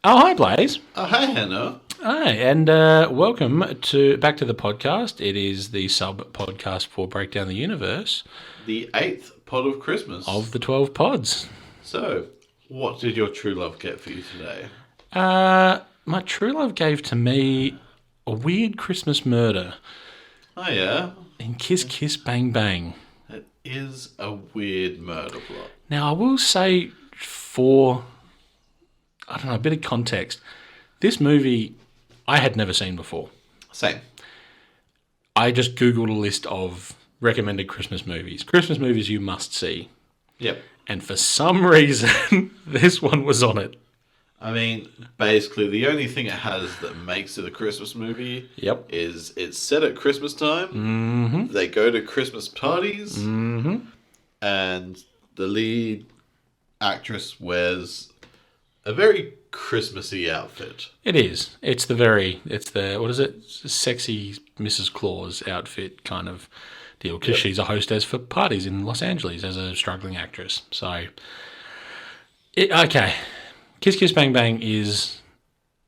Oh, hi, Blaze. Oh, hi, Hannah. Hi, and welcome back to the podcast. It is the sub podcast for Breakdown the Universe The eighth pod of of Christmas. the 12 pods. So, what did your true love get for you today? My true love gave to me a weird Christmas murder Oh, yeah. in Kiss Kiss Bang Bang. It is a weird murder plot. Now, I will say for, I don't know, a bit of context, this movie I had never seen before. Same. I just Googled a list of recommended Christmas movies you must see. Yep. And for some reason, this one was on it. I mean, basically, the only thing it has that makes it a Christmas movie Yep. is it's set at Christmas time. Mm-hmm. They go to Christmas parties. Mm-hmm. And the lead actress wears a very Christmassy outfit. It is. It's the, what is it? Sexy Mrs. Claus outfit kind of deal. Because she's a hostess for parties in Los Angeles as a struggling actress. So, okay. Kiss Kiss Bang Bang is...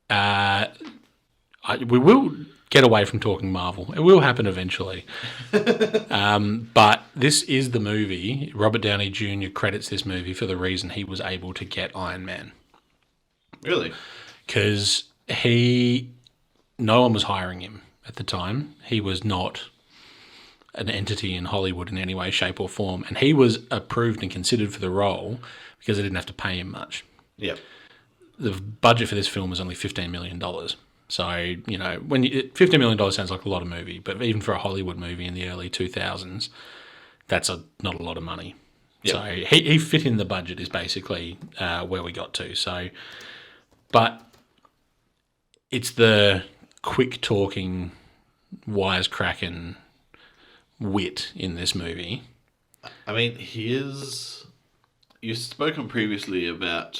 we will get away from talking Marvel. It will happen eventually. But this is the movie. Robert Downey Jr. credits this movie for the reason he was able to get Iron Man. Really? Because no one was hiring him at the time. He was not an entity in Hollywood in any way, shape, or form. And he was approved and considered for the role because they didn't have to pay him much. Yep. The budget for this film was only $15 million. So, $15 million sounds like a lot of movie, but even for a Hollywood movie in the early 2000s, that's not a lot of money. Yep. So he fit in the budget is basically where we got to. So, but it's the quick talking, wisecracking wit in this movie. I mean, you've spoken previously about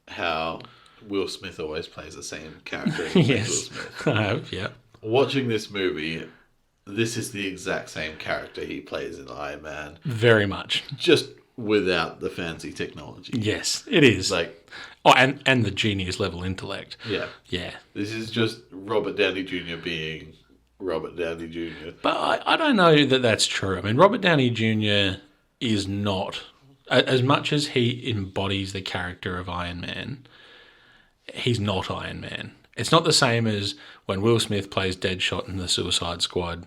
how Will Smith always plays the same character. Yes, Will Smith. I have, yeah. Watching this movie, this is the exact same character he plays in Iron Man, Very much. just without the fancy technology. Yes, it is. And the genius level intellect. Yeah. Yeah. This is just Robert Downey Jr. being Robert Downey Jr. But I don't know that that's true. I mean, Robert Downey Jr. is not, as much as he embodies the character of Iron Man, he's not Iron Man. It's not the same as when Will Smith plays Deadshot in the Suicide Squad.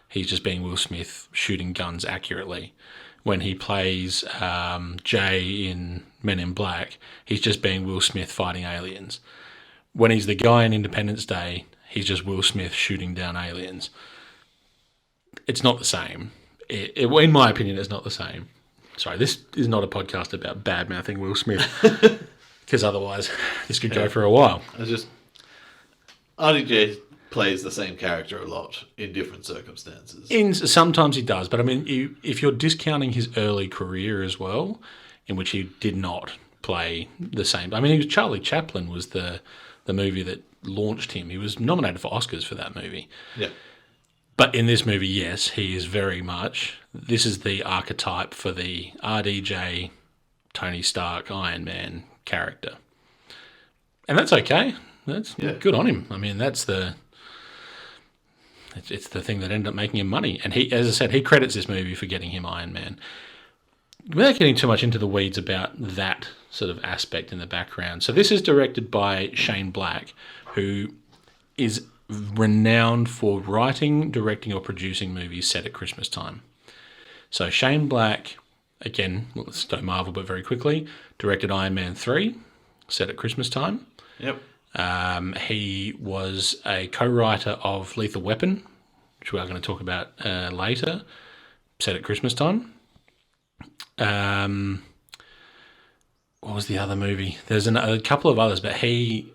He's just being Will Smith shooting guns accurately. When he plays Jay in Men in Black, he's just being Will Smith fighting aliens. When he's the guy in Independence Day, he's just Will Smith shooting down aliens. It's not the same. In my opinion, it's not the same. Sorry, this is not a podcast about bad-mouthing Will Smith, because otherwise this could go for a while. RDJ plays the same character a lot in different circumstances. Sometimes he does, but I mean, if you're discounting his early career as well, in which he did not play the same. I mean, Charlie Chaplin was the movie that launched him. He was nominated for Oscars for that movie. Yeah. But in this movie, yes, he is very much. This is the archetype for the RDJ, Tony Stark, Iron Man character, and that's okay. That's good on him. I mean, it's the thing that ended up making him money. And he, as I said, he credits this movie for getting him Iron Man. Without getting too much into the weeds about that sort of aspect in the background. So this is directed by Shane Black, who is renowned for writing, directing, or producing movies set at Christmas time. So Shane Black, again, let's go Marvel, but very quickly, directed Iron Man 3, set at Christmas time. Yep. He was a co-writer of Lethal Weapon, which we are going to talk about later, set at Christmas time. What was the other movie? There's a couple of others, but he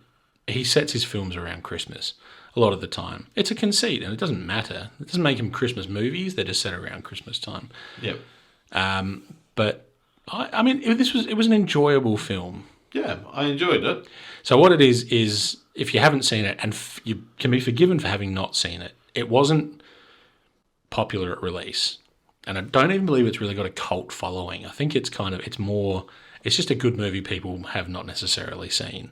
sets his films around Christmas a lot of the time. It's a conceit, and it doesn't matter. It doesn't make them Christmas movies. They're just set around Christmas time. Yep. But I mean, it was an enjoyable film. Yeah, I enjoyed it. So what it is if you haven't seen it, and you can be forgiven for having not seen it, it wasn't popular at release. And I don't even believe it's really got a cult following. I think it's just a good movie people have not necessarily seen.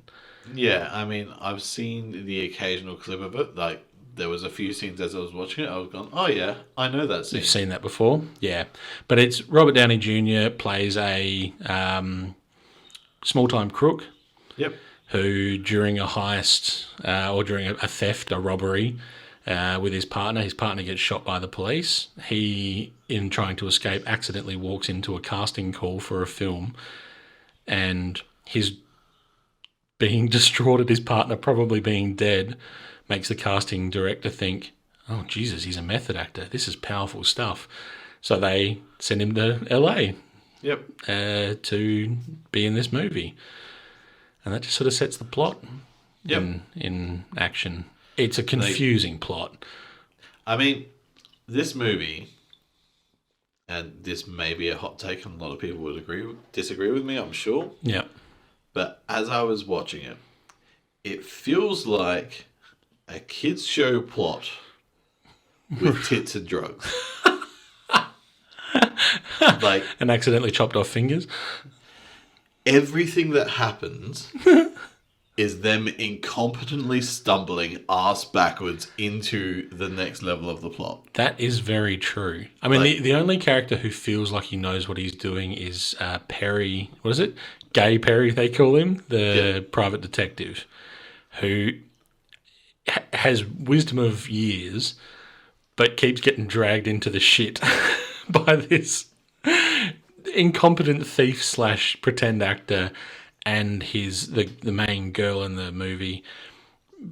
Yeah, I mean, I've seen the occasional clip of it. Like, there was a few scenes as I was watching it. I was going, "Oh yeah, I know that You've scene." seen that before, yeah. But it's Robert Downey Jr. plays a small-time crook Yep. who, during a heist or during a theft, a robbery with his partner gets shot by the police. He, in trying to escape, accidentally walks into a casting call for a film, and his being distraught at his partner probably being dead makes the casting director think, oh, Jesus, he's a method actor. This is powerful stuff. So they send him to LA Yep. to be in this movie. And that just sort of sets the plot Yep. in action. It's a confusing plot. I mean, this movie, and this may be a hot take, and a lot of people would disagree with me, I'm sure. Yeah. But as I was watching it, it feels like a kids' show plot with tits and drugs. Like, And accidentally chopped off fingers. everything that happens is them incompetently stumbling ass backwards into the next level of the plot. That is very true. I mean, Like- the only character who feels like he knows what he's doing is Perry. What is it? Gay Perry, they call him, the private detective, who has wisdom of years, but keeps getting dragged into the shit by this incompetent thief / pretend actor and the main girl in the movie,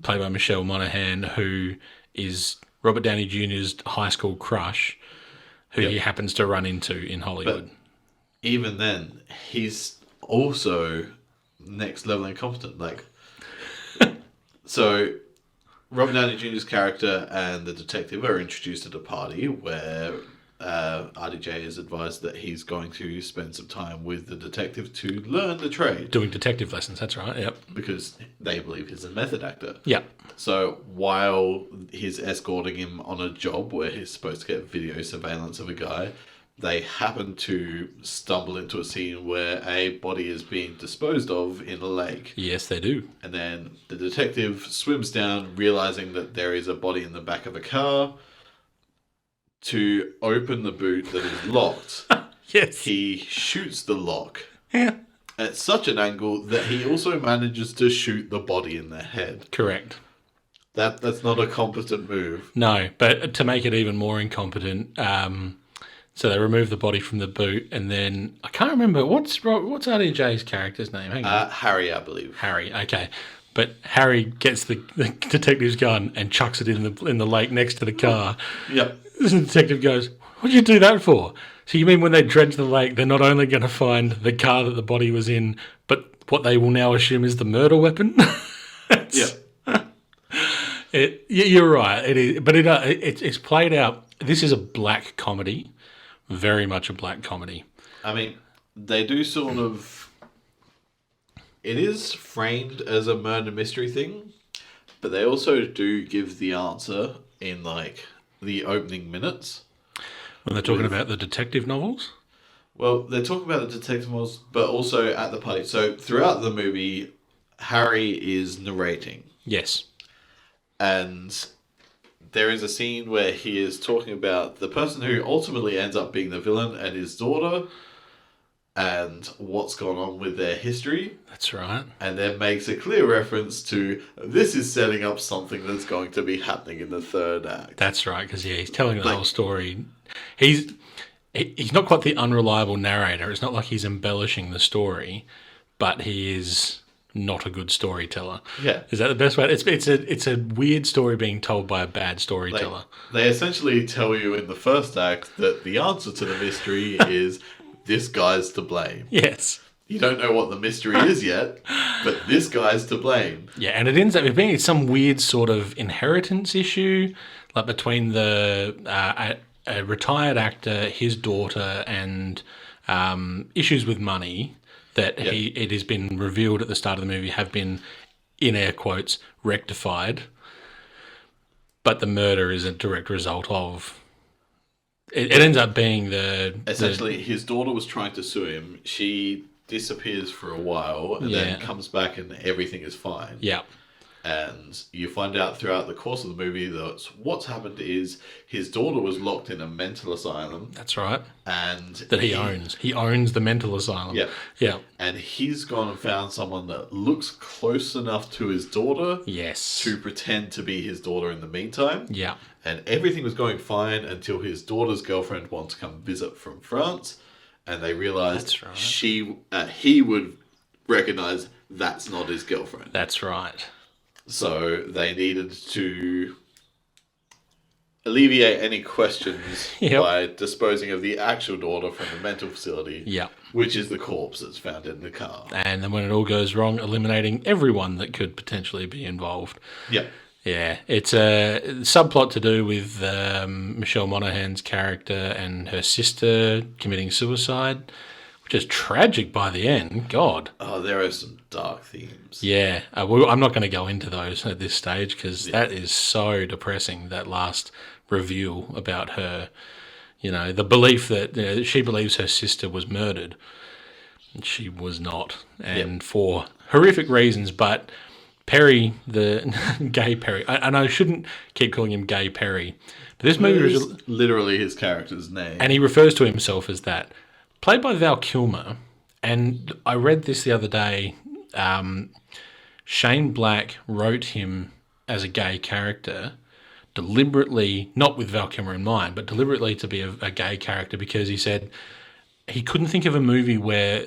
played by Michelle Monaghan, who is Robert Downey Jr.'s high school crush, who he happens to run into in Hollywood. But even then, he's also next level incompetent. Like, so Robert Downey Jr.'s character and the detective are introduced at a party where RDJ is advised that he's going to spend some time with the detective to learn the trade Doing detective lessons, that's right, yep. because they believe he's a method actor. Yep. So while he's escorting him on a job where he's supposed to get video surveillance of a guy, they happen to stumble into a scene where a body is being disposed of in a lake. Yes, they do. And then the detective swims down, realizing that there is a body in the back of a car. To open the boot that is locked, Yes. he shoots the lock Yeah. at such an angle that he also manages to shoot the body in the head. Correct. That's not a competent move. No, but to make it even more incompetent, so they remove the body from the boot, and then I can't remember what's RDJ's character's name. Hang on. Harry, I believe. Harry. Okay, but Harry gets the detective's gun and chucks it in the lake next to the car. Yep. The detective goes, "What'd you do that for?" So you mean when they dredge the lake, they're not only going to find the car that the body was in, but what they will now assume is the murder weapon? Yep. You're right. It is, but it's played out. This is a black comedy, very much a black comedy. I mean, they do sort of. It is framed as a murder mystery thing, but they also do give the answer in like the opening minutes. When they're talking about the detective novels? Well, they're talking about the detective models, but also at the party. So throughout the movie, Harry is narrating. Yes. And there is a scene where he is talking about the person who ultimately ends up being the villain and his daughter and what's gone on with their history. That's right. And then makes a clear reference to this is setting up something that's going to be happening in the third act. That's right, because he's telling the whole story. He's not quite the unreliable narrator. It's not like he's embellishing the story, but he is not a good storyteller. Yeah. Is that the best way? It's a weird story being told by a bad storyteller. They essentially tell you in the first act that the answer to the mystery is this guy's to blame. Yes. You don't know what the mystery is yet, but this guy's to blame. Yeah, and it ends up being some weird sort of inheritance issue, like between a retired actor, his daughter, and issues with money that it has been revealed at the start of the movie have been, in air quotes, rectified. But the murder is a direct result of. It ends up being Essentially, his daughter was trying to sue him. She disappears for a while and then comes back and everything is fine. Yeah. And you find out throughout the course of the movie that what's happened is his daughter was locked in a mental asylum. That's right. And that he owns. He owns the mental asylum. Yeah. Yeah. And he's gone and found someone that looks close enough to his daughter. Yes. To pretend to be his daughter in the meantime. Yeah. And everything was going fine until his daughter's girlfriend wanted to come visit from France. And they realised he would recognise that's not his girlfriend. That's right. So they needed to alleviate any questions by disposing of the actual daughter from the mental facility, which is the corpse that's found in the car. And then when it all goes wrong, eliminating everyone that could potentially be involved. Yeah. Yeah, it's a subplot to do with Michelle Monaghan's character and her sister committing suicide, which is tragic by the end. God. Oh, there are some dark themes. Yeah, I'm not going to go into those at this stage because that is so depressing, that last reveal about her, the belief that she believes her sister was murdered. And she was not, and for horrific reasons, but Perry, the gay Perry, and I shouldn't keep calling him Gay Perry, but this movie is literally his character's name. And he refers to himself as that. Played by Val Kilmer, and I read this the other day, Shane Black wrote him as a gay character deliberately, not with Val Kilmer in mind, but deliberately to be a gay character because he said he couldn't think of a movie where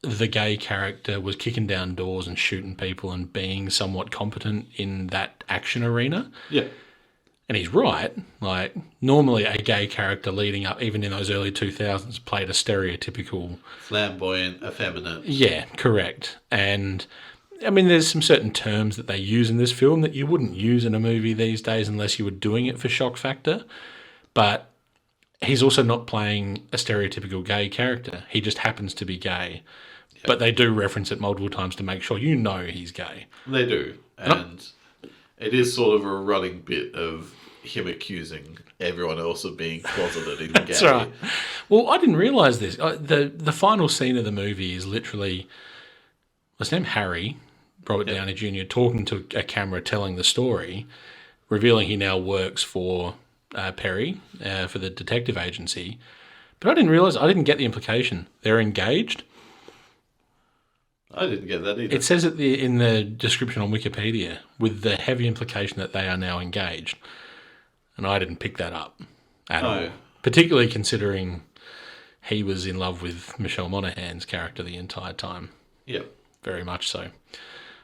the gay character was kicking down doors and shooting people and being somewhat competent in that action arena. Yeah. And he's right. Like, normally a gay character leading up, even in those early 2000s, played a stereotypical... flamboyant, effeminate. Yeah, correct. And, I mean, there's some certain terms that they use in this film that you wouldn't use in a movie these days unless you were doing it for shock factor. But he's also not playing a stereotypical gay character. He just happens to be gay. Yep. But they do reference it multiple times to make sure you know he's gay. They do. And... it is sort of a running bit of him accusing everyone else of being closeted in gay. That's right. Well, I didn't realise this. The final scene of the movie is literally, what's his name? Harry, Robert Downey Jr., talking to a camera, telling the story, revealing he now works for Perry, for the detective agency. But I didn't get the implication. They're engaged. I didn't get that either. It says it in the description on Wikipedia with the heavy implication that they are now engaged. And I didn't pick that up at all. Particularly considering he was in love with Michelle Monaghan's character the entire time. Yep. Very much so.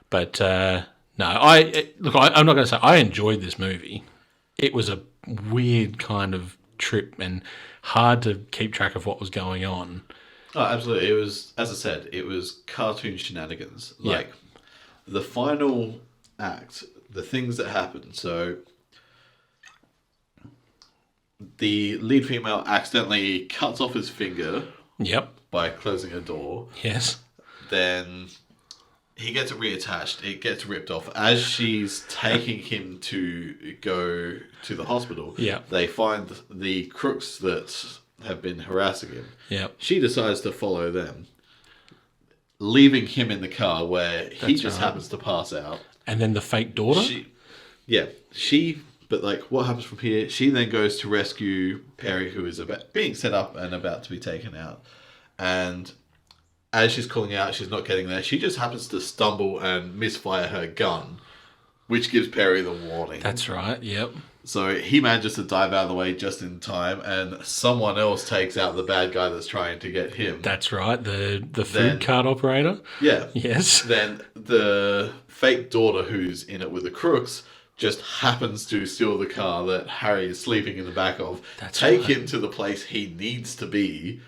But, no, I'm not going to say I enjoyed this movie. It was a weird kind of trip and hard to keep track of what was going on. Oh, absolutely. It was, as I said, it was cartoon shenanigans. Like, the final act, the things that happened. So, the lead female accidentally cuts off his finger. Yep. By closing a door. Yes. Then he gets it reattached. It gets ripped off. As she's taking him to go to the hospital, they find the crooks that have been harassing him. Yep. She decides to follow them, leaving him in the car where he just happens to pass out. And then the fake daughter? But like, what happens from here? She then goes to rescue Perry, who is being set up and about to be taken out. And as she's calling out, she's not getting there. She just happens to stumble and misfire her gun, which gives Perry the warning. That's right, yep. So he manages to dive out of the way just in time, and someone else takes out the bad guy that's trying to get him. That's right, the food cart operator. Yeah. Yes. Then the fake daughter who's in it with the crooks just happens to steal the car that Harry is sleeping in the back of. Take him to the place he needs to be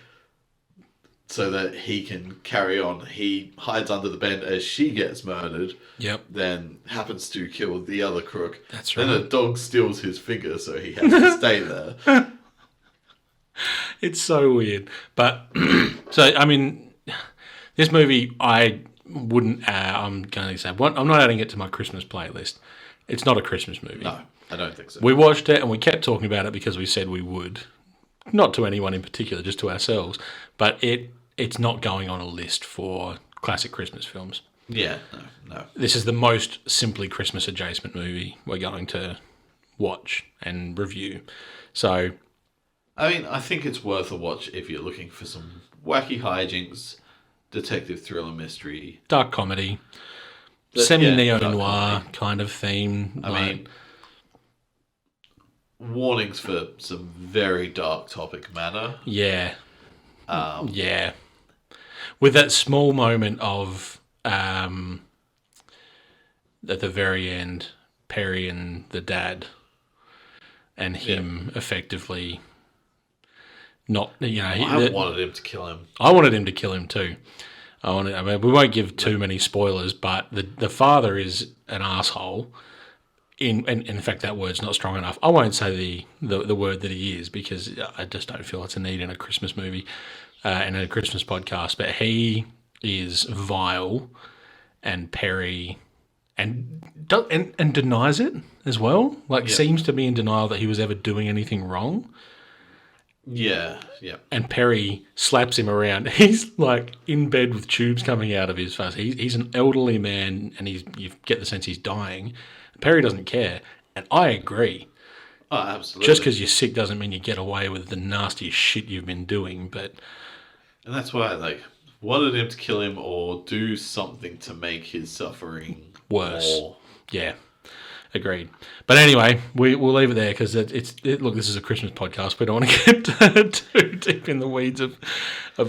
so that he can carry on. He hides under the bed as she gets murdered. Yep. Then happens to kill the other crook. That's right. Then a dog steals his finger, so he has to stay there. It's so weird. But, so, I mean, this movie, I wouldn't, I'm going to say, I'm not adding it to my Christmas playlist. It's not a Christmas movie. No, I don't think so. We watched it and we kept talking about it because we said we would. Not to anyone in particular, just to ourselves. But it it's not going on a list for classic Christmas films. Yeah, no. This is the most simply Christmas adjacent movie we're going to watch and review. So, I mean, I think it's worth a watch if you're looking for some wacky hijinks, detective thriller mystery. dark comedy, Dark semi-neo-noir kind of theme. I mean, warnings for some very dark topic matter. Yeah. Yeah. With that small moment of, at the very end, Perry and the dad and him effectively not, I wanted him to kill him. I wanted him to kill him too. I mean, we won't give too many spoilers, but the father is an asshole. In fact, that word's not strong enough. I won't say the word that he is, because I just don't feel it's a need in a Christmas movie, in a Christmas podcast. But he is vile, and Perry, and denies it as well. Like, seems to be in denial that he was ever doing anything wrong. Yeah. And Perry slaps him around. He's like in bed with tubes coming out of his face. He's an elderly man, and you get the sense he's dying. Perry doesn't care, and I agree. Oh, absolutely. Just because you're sick doesn't mean you get away with the nastiest shit you've been doing. And that's why I wanted him to kill him or do something to make his suffering worse. more. Yeah, agreed. But anyway, we'll leave it there, because look, this is a Christmas podcast. We don't want to get too deep in the weeds of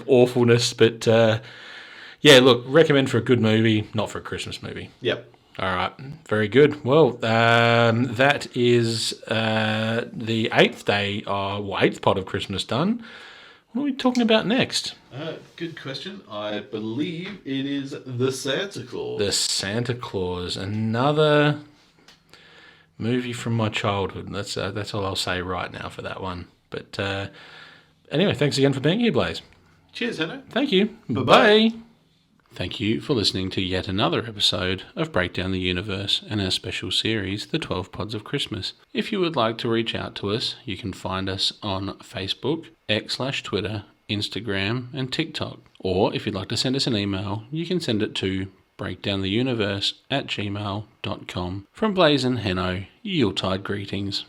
awfulness. But look, recommend for a good movie, not for a Christmas movie. Yep. All right, very good. Well, that is the eighth pod of Christmas done. What are we talking about next? Good question. I believe it is The Santa Claus. The Santa Claus, another movie from my childhood. That's all I'll say right now for that one. But anyway, thanks again for being here, Blaze. Cheers, Henry. Thank you. Bye-bye. Bye. Thank you for listening to yet another episode of Breakdown the Universe and our special series, The 12 Pods of Christmas. If you would like to reach out to us, you can find us on Facebook, X/Twitter, Instagram, and TikTok. Or if you'd like to send us an email, you can send it to breakdowntheuniverse@gmail.com. From Blaze and Henno, Yuletide greetings.